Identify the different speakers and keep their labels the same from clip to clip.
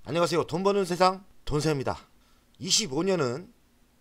Speaker 1: 안녕하세요. 돈 버는 세상 돈세입니다. 25년은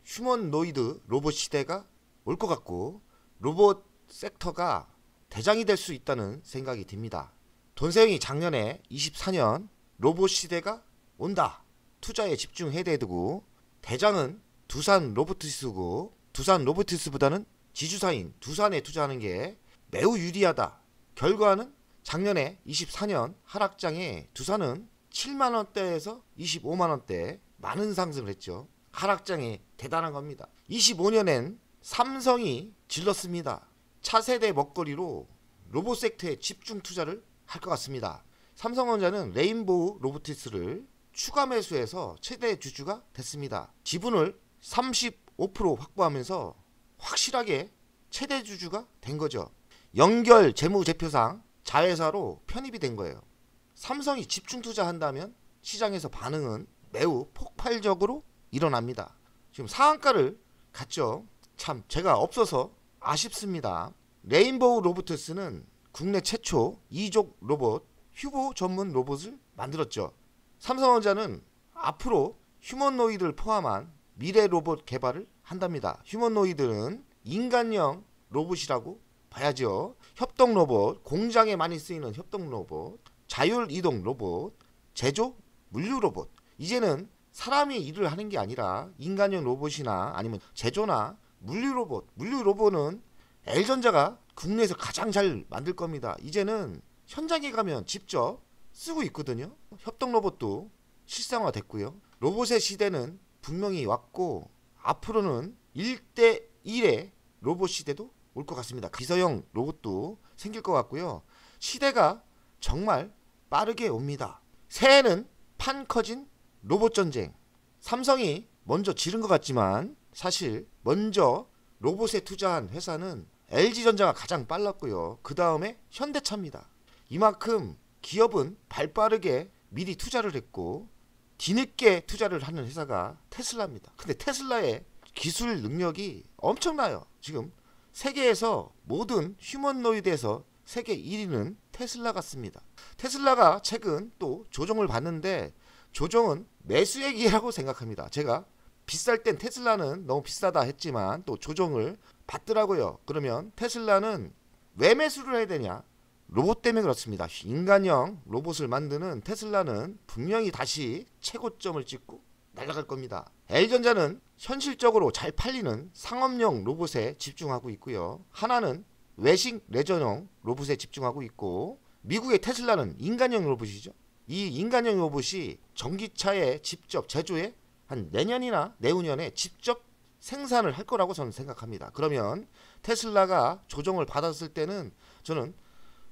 Speaker 1: 휴머노이드 로봇 시대가 올 것 같고 로봇 섹터가 대장이 될 수 있다는 생각이 듭니다. 돈세형이 작년에 24년 로봇 시대가 온다. 투자에 집중해야 되고 대장은 두산 로보티스고 두산 로보티스보다는 지주사인 두산에 투자하는 게 매우 유리하다. 결과는 작년에 24년 하락장에 두산은 7만원대에서 25만원대 많은 상승을 했죠. 하락장이 대단한 겁니다. 25년엔 삼성이 질렀습니다. 차세대 먹거리로 로봇 섹터에 집중 투자를 할 것 같습니다. 삼성전자는 레인보우 로보티스를 추가 매수해서 최대 주주가 됐습니다. 지분을 35% 확보하면서 확실하게 최대 주주가 된 거죠. 연결 재무제표상 자회사로 편입이 된 거예요. 삼성이 집중 투자한다면 시장에서 반응은 매우 폭발적으로 일어납니다. 지금 상한가를 갔죠. 참 제가 없어서 아쉽습니다. 레인보우 로보티스는 국내 최초 2족 로봇 휴보 전문 로봇을 만들었죠. 삼성전자는 앞으로 휴머노이드를 포함한 미래 로봇 개발을 한답니다. 휴머노이드는 인간형 로봇이라고 봐야죠. 협동 로봇, 공장에 많이 쓰이는 협동 로봇, 자율 이동 로봇, 제조 물류 로봇. 이제는 사람이 일을 하는 게 아니라 인간형 로봇이나 아니면 제조나 물류 로봇. 물류 로봇은 L전자가 국내에서 가장 잘 만들 겁니다. 이제는 현장에 가면 직접 쓰고 있거든요. 협동 로봇도 실상화됐고요. 로봇의 시대는 분명히 왔고 앞으로는 1대1의 로봇 시대도 올 것 같습니다. 기서형 로봇도 생길 것 같고요. 시대가 정말 빠르게 옵니다. 새해는 판 커진 로봇 전쟁. 삼성이 먼저 지른 것 같지만 사실 먼저 로봇에 투자한 회사는 LG전자가 가장 빨랐고요. 그 다음에 현대차입니다. 이만큼 기업은 발빠르게 미리 투자를 했고 뒤늦게 투자를 하는 회사가 테슬라입니다. 근데 테슬라의 기술 능력이 엄청나요. 지금 세계에서 모든 휴머노이드에서 세계 1위는 테슬라 같습니다. 테슬라가 최근 또 조정을 받는데 조정은 매수의 기회라고 생각합니다. 제가 비쌀 땐 테슬라는 너무 비싸다 했지만 또 조정을 받더라고요. 그러면 테슬라는 왜 매수를 해야 되냐? 로봇 때문에 그렇습니다. 인간형 로봇을 만드는 테슬라는 분명히 다시 최고점을 찍고 날아갈 겁니다. L전자는 현실적으로 잘 팔리는 상업용 로봇에 집중하고 있고요. 하나는 외식 레저용 로봇에 집중하고 있고 미국의 테슬라는 인간형 로봇이죠. 이 인간형 로봇이 전기차에 직접 제조해 한 내년이나 내후년에 직접 생산을 할 거라고 저는 생각합니다. 그러면 테슬라가 조정을 받았을 때는 저는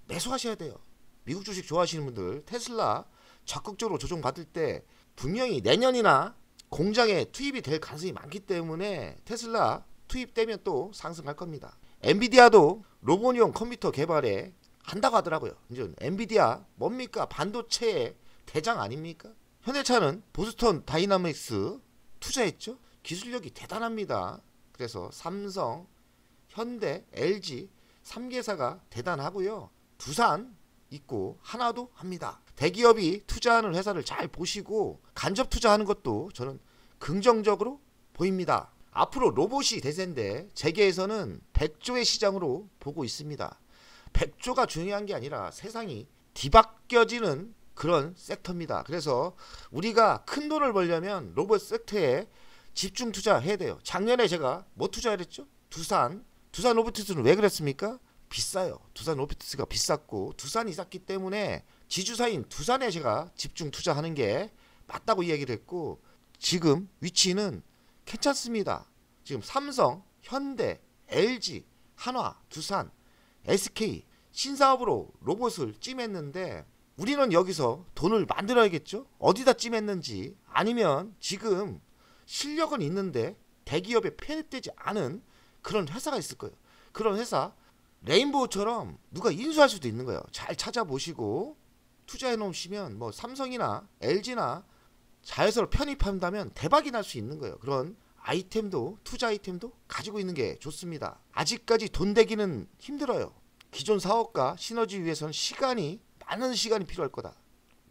Speaker 1: 매수하셔야 돼요. 미국 주식 좋아하시는 분들 테슬라 적극적으로 조정받을 때 분명히 내년이나 공장에 투입이 될 가능성이 많기 때문에 테슬라 투입되면 또 상승할 겁니다. 엔비디아도 로봇용 컴퓨터 개발에 한다고 하더라고요. 이제 엔비디아 뭡니까? 반도체의 대장 아닙니까? 현대차는 보스턴 다이나믹스 투자했죠. 기술력이 대단합니다. 그래서 삼성, 현대, LG 3개사가 대단하고요. 두산 있고 하나도 합니다. 대기업이 투자하는 회사를 잘 보시고 간접 투자하는 것도 저는 긍정적으로 보입니다. 앞으로 로봇이 대세인데 재계에서는 100조의 시장으로 보고 있습니다. 100조가 중요한 게 아니라 세상이 뒤바뀌어지는 그런 섹터입니다. 그래서 우리가 큰 돈을 벌려면 로봇 섹터에 집중 투자해야 돼요. 작년에 제가 뭐 투자했죠? 두산 로보티스는 왜 그랬습니까? 비싸요. 두산 로보티스가 비쌌고 두산이 쌌기 때문에 지주사인 두산에 제가 집중 투자하는 게 맞다고 이야기를 했고 지금 위치는 괜찮습니다. 지금 삼성, 현대, LG, 한화, 두산, SK 신사업으로 로봇을 찜했는데 우리는 여기서 돈을 만들어야겠죠? 어디다 찜했는지 아니면 지금 실력은 있는데 대기업에 편입되지 않은 그런 회사가 있을 거예요. 그런 회사 레인보우처럼 누가 인수할 수도 있는 거예요. 잘 찾아보시고 투자해 놓으시면 뭐 삼성이나 LG나 자회사로 편입한다면 대박이 날 수 있는 거예요. 그런 아이템도 투자 아이템도 가지고 있는 게 좋습니다. 아직까지 돈 되기는 힘들어요. 기존 사업과 시너지 위해서는 많은 시간이 필요할 거다.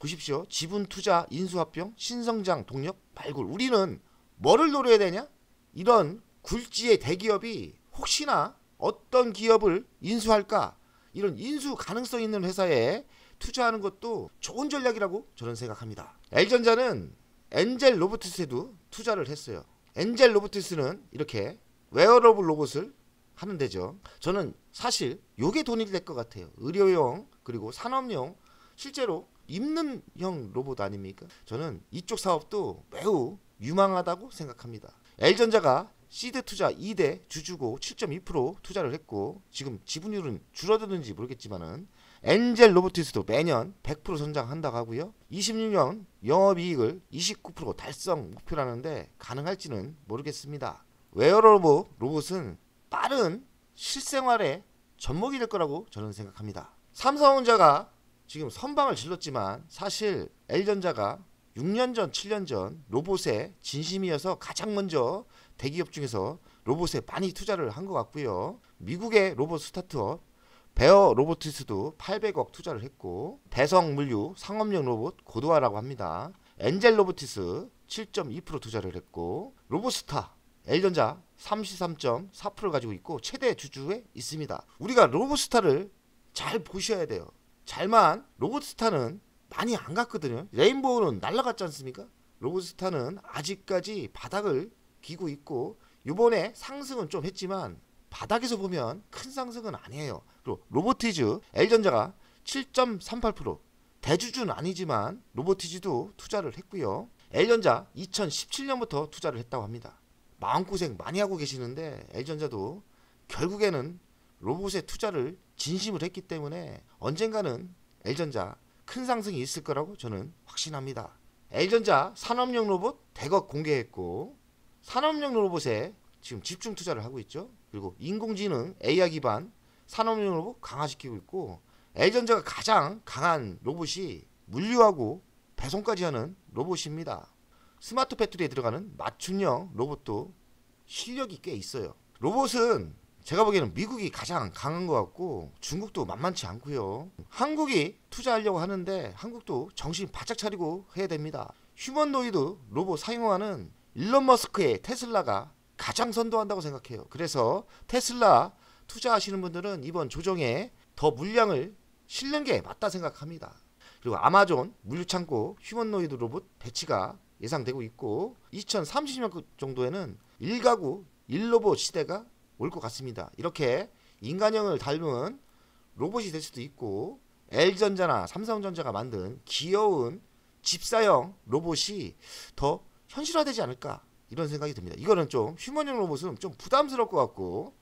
Speaker 1: 보십시오. 지분 투자 인수합병 신성장 동력 발굴. 우리는 뭐를 노려야 되냐? 이런 굴지의 대기업이 혹시나 어떤 기업을 인수할까? 이런 인수 가능성 있는 회사에 투자하는 것도 좋은 전략이라고 저는 생각합니다. L전자는 엔젤 로보티스에도 투자를 했어요. 엔젤 로보티스는 이렇게 웨어러블 로봇을 하는 데죠. 저는 사실 요게 돈이 될 것 같아요. 의료용 그리고 산업용 실제로 입는형 로봇 아닙니까? 저는 이쪽 사업도 매우 유망하다고 생각합니다. L전자가 시드 투자 2대 주주고 7.2% 투자를 했고 지금 지분율은 줄어드는지 모르겠지만은 엔젤 로보티스도 매년 100% 성장한다고 하고요. 26년 영업이익을 29% 달성 목표라는데 가능할지는 모르겠습니다. 웨어러블 로봇은 빠른 실생활의 접목이 될 거라고 저는 생각합니다. 삼성전자가 지금 선방을 질렀지만 사실 L전자가 6년 전, 7년 전 로봇에 진심이어서 가장 먼저 대기업 중에서 로봇에 많이 투자를 한 것 같고요. 미국의 로봇 스타트업 베어 로보티스도 800억 투자를 했고 대성물류 상업용 로봇 고도화라고 합니다. 엔젤 로보티스 7.2% 투자를 했고 로보스타 L전자 33.4% 가지고 있고 최대 주주에 있습니다. 우리가 로보스타를 잘 보셔야 돼요. 잘만 로보스타는 많이 안 갔거든요. 레인보우는 날라갔지 않습니까? 로보스타는 아직까지 바닥을 기고 있고 이번에 상승은 좀 했지만 바닥에서 보면 큰 상승은 아니에요. 그리고 로보티즈 L전자가 7.38% 대주주는 아니지만 로보티즈도 투자를 했고요. L전자 2017년부터 투자를 했다고 합니다. 마음고생 많이 하고 계시는데 L전자도 결국에는 로봇에 투자를 진심으로 했기 때문에 언젠가는 L전자 큰 상승이 있을 거라고 저는 확신합니다. L전자 산업용 로봇 대거 공개했고 산업용 로봇에 지금 집중 투자를 하고 있죠. 그리고 인공지능 AI 기반 산업용 로봇 강화시키고 있고 L전자가 가장 강한 로봇이 물류하고 배송까지 하는 로봇입니다. 스마트 패트리에 들어가는 맞춤형 로봇도 실력이 꽤 있어요. 로봇은 제가 보기에는 미국이 가장 강한 것 같고 중국도 만만치 않고요. 한국이 투자하려고 하는데 한국도 정신 바짝 차리고 해야 됩니다. 휴머노이드 로봇 사용하는 일론 머스크의 테슬라가 가장 선도한다고 생각해요. 그래서 테슬라 투자하시는 분들은 이번 조정에 더 물량을 실는 게 맞다 생각합니다. 그리고 아마존 물류창고 휴머노이드 로봇 배치가 예상되고 있고 2030년 정도에는 1가구 1로봇 시대가 올 것 같습니다. 이렇게 인간형을 닮은 로봇이 될 수도 있고 L전자나 삼성전자가 만든 귀여운 집사형 로봇이 더 현실화되지 않을까 이런 생각이 듭니다. 이거는 좀 휴먼형 로봇은 좀 부담스러울 것 같고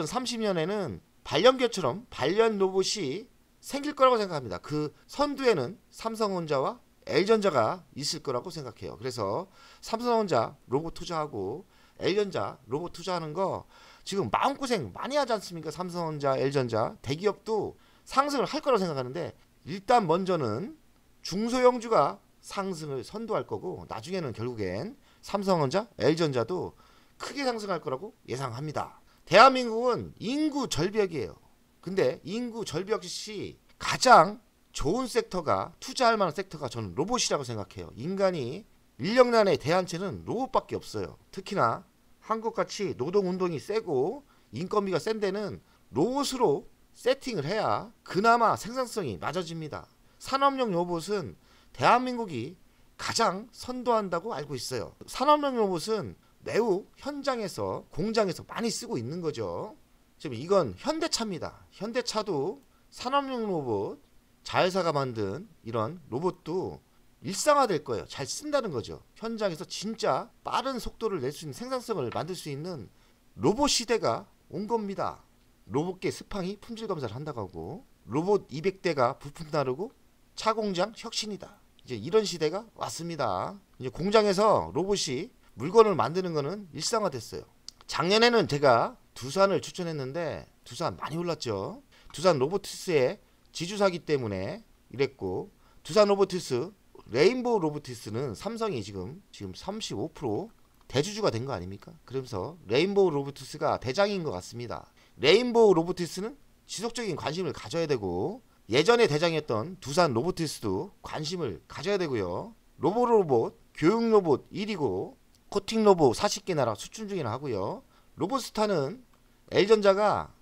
Speaker 1: 2030년에는 반려견처럼 반려 로봇이 생길 거라고 생각합니다. 그 선두에는 삼성전자와 L전자가 있을 거라고 생각해요. 그래서 삼성전자 로봇 투자하고 L전자 로봇 투자하는 거 지금 마음고생 많이 하지 않습니까? 삼성전자, L전자 대기업도 상승을 할 거라고 생각하는데 일단 먼저는 중소형주가 상승을 선도할 거고 나중에는 결국엔 삼성전자, L전자도 크게 상승할 거라고 예상합니다. 대한민국은 인구 절벽이에요. 근데 인구 절벽 시 가장 좋은 섹터가 투자할 만한 섹터가 저는 로봇이라고 생각해요. 인간이 인력난의 대안체는 로봇밖에 없어요. 특히나 한국같이 노동운동이 세고 인건비가 센 데는 로봇으로 세팅을 해야 그나마 생산성이 낮아집니다. 산업용 로봇은 대한민국이 가장 선도한다고 알고 있어요. 산업용 로봇은 매우 현장에서 공장에서 많이 쓰고 있는 거죠. 지금 이건 현대차입니다. 현대차도 산업용 로봇 자회사가 만든 이런 로봇도 일상화될 거예요. 잘 쓴다는 거죠. 현장에서 진짜 빠른 속도를 낼 수 있는 생산성을 만들 수 있는 로봇 시대가 온 겁니다. 로봇계 스팡이 품질 검사를 한다고 하고 로봇 200대가 부품 다루고 차 공장 혁신이다. 이제 이런 시대가 왔습니다. 이제 공장에서 로봇이 물건을 만드는 거는 일상화됐어요. 작년에는 제가 두산을 추천했는데 두산 많이 올랐죠. 두산 로보티스의 지주사기 때문에 이랬고 두산 로보티스 레인보우 로보티스는 삼성이 지금 35% 대주주가 된 거 아닙니까? 그러면서 레인보우 로보티스가 대장인 것 같습니다. 레인보우 로보티스는 지속적인 관심을 가져야 되고 예전에 대장이었던 두산 로보티스도 관심을 가져야 되고요. 로봇, 교육 로봇 1위고 코팅 로봇 40개 나라 수출 중이나 하고요. 로봇스타는 L전자가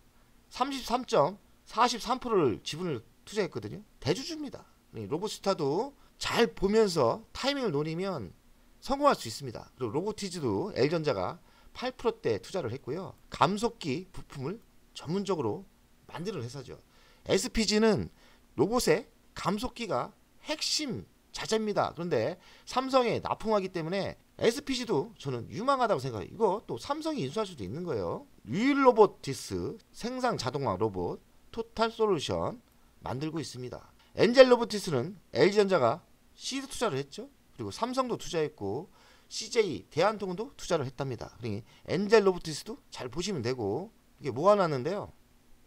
Speaker 1: 33.43%를 지분을 투자했거든요. 대주주입니다. 로봇스타도 잘 보면서 타이밍을 노리면 성공할 수 있습니다. 그리고 로보티즈도 L전자가 8%대 투자를 했고요. 감속기 부품을 전문적으로 만드는 회사죠. SPG는 로봇의 감속기가 핵심 자재입니다. 그런데 삼성에 납품하기 때문에 SPG도 저는 유망하다고 생각해요. 이거 또 삼성이 인수할 수도 있는 거예요. 유일로보티스 생산 자동화 로봇 토탈솔루션 만들고 있습니다. 엔젤로보티스는 LG전자가 시드 투자를 했죠. 그리고 삼성도 투자했고 CJ 대한통운도 투자를 했답니다. 그러니 엔젤로보티스도 잘 보시면 되고 이게 모아놨는데요.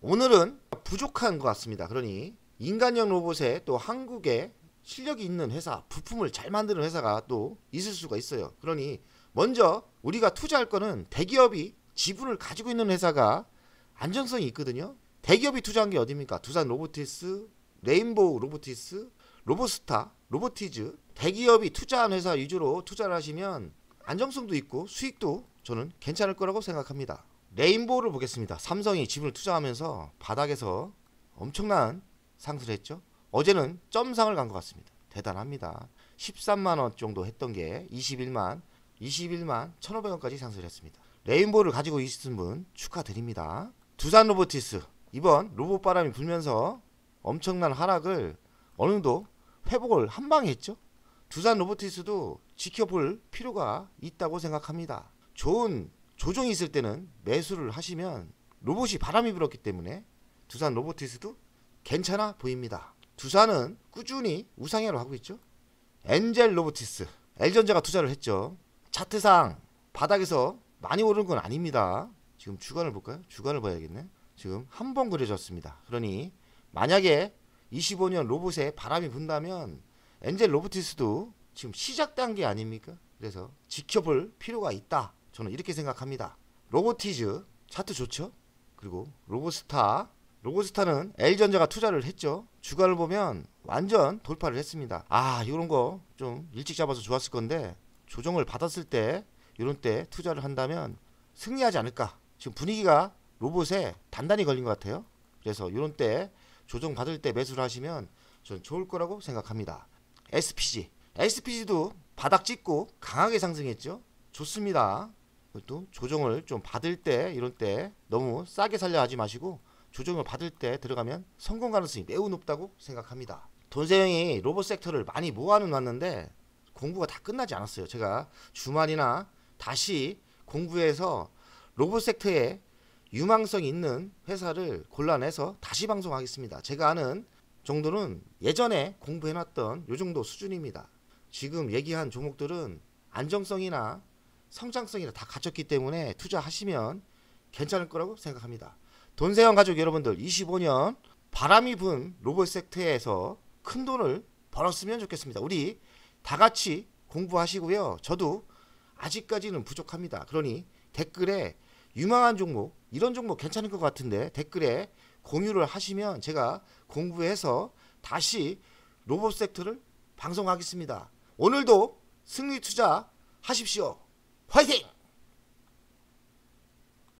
Speaker 1: 오늘은 부족한 것 같습니다. 그러니 인간형 로봇에 또 한국에 실력이 있는 회사, 부품을 잘 만드는 회사가 또 있을 수가 있어요. 그러니 먼저 우리가 투자할 거는 대기업이 지분을 가지고 있는 회사가 안정성이 있거든요. 대기업이 투자한 게 어디입니까? 두산 로보티스, 레인보우 로보티스, 로보스타, 로보티즈. 대기업이 투자한 회사 위주로 투자를 하시면 안정성도 있고 수익도 저는 괜찮을 거라고 생각합니다. 레인보우를 보겠습니다. 삼성이 지분을 투자하면서 바닥에서 엄청난 상승을 했죠. 어제는 점상을 간 것 같습니다. 대단합니다. 13만원 정도 했던 게 21만 1,500원까지 상승을 했습니다. 레인보우를 가지고 있으신 분 축하드립니다. 두산 로보티스 이번 로봇바람이 불면서 엄청난 하락을 어느 정도 회복을 한방에 했죠. 두산 로보티스도 지켜볼 필요가 있다고 생각합니다. 좋은 조정이 있을 때는 매수를 하시면 로봇이 바람이 불었기 때문에 두산 로보티스도 괜찮아 보입니다. 두산은 꾸준히 우상향을 하고 있죠. 엔젤 로보티스 L전자가 투자를 했죠. 차트상 바닥에서 많이 오른 건 아닙니다. 지금 주간을 볼까요? 주간을 봐야겠네. 지금 한 번 그려졌습니다. 그러니 만약에 25년 로봇에 바람이 분다면 엔젤 로보티스도 지금 시작 단계 아닙니까? 그래서 지켜볼 필요가 있다. 저는 이렇게 생각합니다. 로보티즈 차트 좋죠? 그리고 로보스타는 L전자가 투자를 했죠. 주가를 보면 완전 돌파를 했습니다. 이런 거 좀 일찍 잡아서 좋았을 건데 조정을 받았을 때 이런 때 투자를 한다면 승리하지 않을까. 지금 분위기가 로봇에 단단히 걸린 것 같아요. 그래서 이런 때 조정 받을 때 매수를 하시면 저는 좋을 거라고 생각합니다. SPG도 바닥 찍고 강하게 상승했죠. 좋습니다. 또 조정을 좀 받을 때 이런 때 너무 싸게 살려 하지 마시고 조정을 받을 때 들어가면 성공 가능성이 매우 높다고 생각합니다. 돈세형이 로봇 섹터를 많이 모아는 놨는데 공부가 다 끝나지 않았어요. 제가 주말이나 다시 공부해서 로봇 섹터에 유망성 있는 회사를 골라내서 다시 방송하겠습니다. 제가 아는 정도는 예전에 공부해놨던 요 정도 수준입니다. 지금 얘기한 종목들은 안정성이나 성장성이나 다 갖췄기 때문에 투자하시면 괜찮을 거라고 생각합니다. 돈세형 가족 여러분들 25년 바람이 분 로봇 섹터에서 큰 돈을 벌었으면 좋겠습니다. 우리 다 같이 공부하시고요. 저도 아직까지는 부족합니다. 그러니 댓글에 유망한 종목 이런 종목 괜찮을 것 같은데 댓글에 공유를 하시면 제가 공부해서 다시 로봇 섹터를 방송하겠습니다. 오늘도 승리 투자 하십시오. 화이팅!